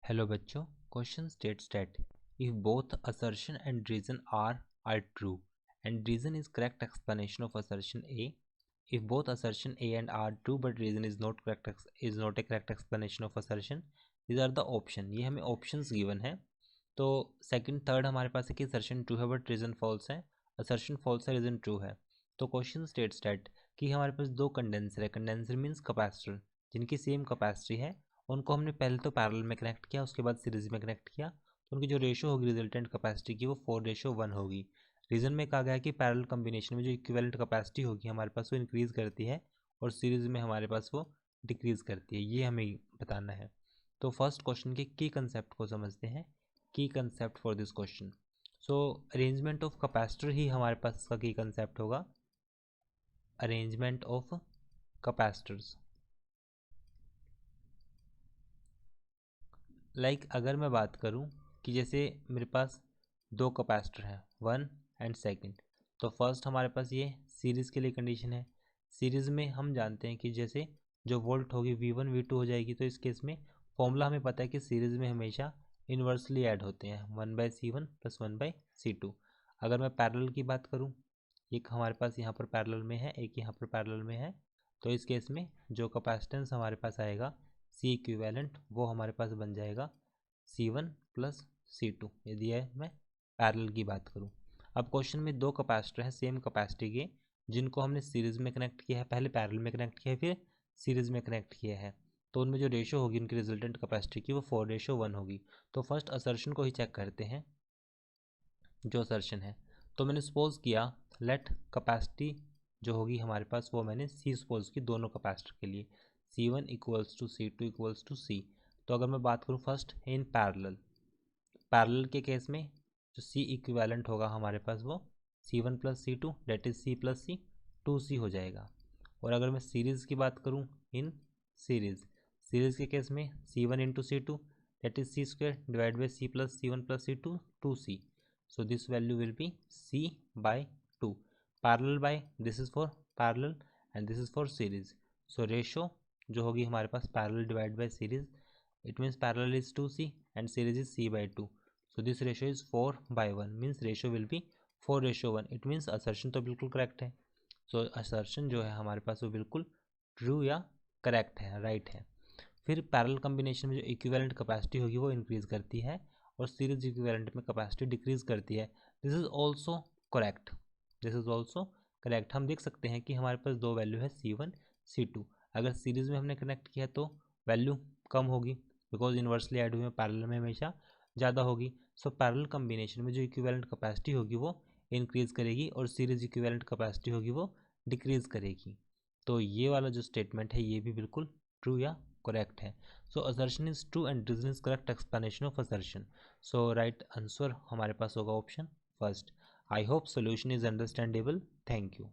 Hello बच्चों, question states that if both assertion and reason are true and reason is correct explanation of assertion A. If both assertion A and are true but reason is not a correct explanation of assertion, these are the option. ये हमें options given है. तो second third हमारे पास है कि assertion true है but reason false है, assertion false है reason true है. तो क्वेश्चन स्टेट्स दैट कि हमारे पास दो कंडेंसर है. कंडेंसर मीन्स कैपेसिटर जिनकी सेम कैपेसिटी है, उनको हमने पहले तो पैरेलल में कनेक्ट किया, उसके बाद सीरीज में कनेक्ट किया. तो उनकी जो रेशो होगी रिजल्टेंट कैपेसिटी की वो 4:1 होगी. रीजन में कहा गया है कि पैरेलल कॉम्बिनेशन में जो इक्विवेलेंट कैपेसिटी होगी हमारे पास वो इंक्रीज करती है और सीरीज में हमारे पास वो डिक्रीज करती है. ये हमें बताना है. तो फर्स्ट क्वेश्चन के की कंसेप्ट को समझते हैं. की concept for this question. So arrangement of capacitor ही हमारे पास इसका की कंसेप्ट होगा. Arrangement of capacitors. अगर मैं बात करूं कि जैसे मेरे पास दो कैपेसिटर हैं, वन एंड सेकंड. तो फर्स्ट हमारे पास ये सीरीज़ के लिए कंडीशन है. सीरीज़ में हम जानते हैं कि जैसे जो वोल्ट होगी V1 V2 हो जाएगी. तो इस केस में फॉर्मूला हमें पता है कि सीरीज़ में हमेशा इन्वर्सली ऐड होते हैं, 1/C1 + 1/C2. अगर मैं पैरेलल की बात करूँ, एक हमारे पास यहाँ पर पैरेलल में है, एक यहाँ पर पैरेलल में है. तो इस केस में जो कैपेसिटेंस हमारे पास आएगा C इक्विवेलेंट वो हमारे पास बन जाएगा C1 + C2. यदि मैं पैरेलल की बात करूं. अब क्वेश्चन में दो कैपेसिटर हैं सेम कैपेसिटी के, जिनको हमने सीरीज में कनेक्ट किया है, पहले पैरेलल में कनेक्ट किया है फिर सीरीज में कनेक्ट किया है. तो उनमें जो रेशो होगी उनकी रिजल्टेंट कैपेसिटी की वो 4:1 होगी. तो फर्स्ट असर्शन को ही चेक करते हैं. जो असर्शन है तो मैंने सपोज किया लेट कैपेसिटी जो होगी हमारे पास वो मैंने C सपोज की दोनों कैपेसिटर के लिए, C1 = C2 = C. तो अगर मैं बात करूँ फर्स्ट इन पैरेलल के केस में जो C इक्विवेलेंट होगा हमारे पास वो C1 + C2 that is C + C 2C हो जाएगा. और अगर मैं सीरीज़ की बात करूँ इन सीरीज़ के केस में C1 × C2 that is C² / C + C1 + C2 2C. So this value will be C/2. Parallel by this is for parallel and this is for series. So ratio जो होगी हमारे पास parallel divided by series, it means parallel is 2C and series is C/2. So this ratio is 4/1 means ratio will be 4:1. It means assertion तो बिल्कुल correct है. So assertion जो है हमारे पास वो बिल्कुल true या correct है, right है. फिर पैरेलल कॉम्बिनेशन में जो इक्विवेलेंट कैपेसिटी होगी वो इंक्रीज करती है और सीरीज इक्विवेलेंट में कैपेसिटी डिक्रीज करती है. This is also correct. हम देख सकते हैं कि हमारे पास दो वैल्यू है C1 C2. अगर सीरीज में हमने कनेक्ट किया तो वैल्यू कम होगी बिकॉज इन्वर्सली ऐड हुए, पैरेलल में हमेशा ज़्यादा होगी. सो पैरेलल कॉम्बिनेशन में जो इक्विवेलेंट कैपेसिटी होगी वो इंक्रीज करेगी और सीरीज इक्विवेलेंट कैपेसिटी होगी वो डिक्रीज करेगी. तो ये वाला जो स्टेटमेंट है ये भी बिल्कुल ट्रू या correct है. So assertion is true and reason is correct explanation of assertion. So right answer हमारे पास होगा option first. I hope solution is understandable. Thank you.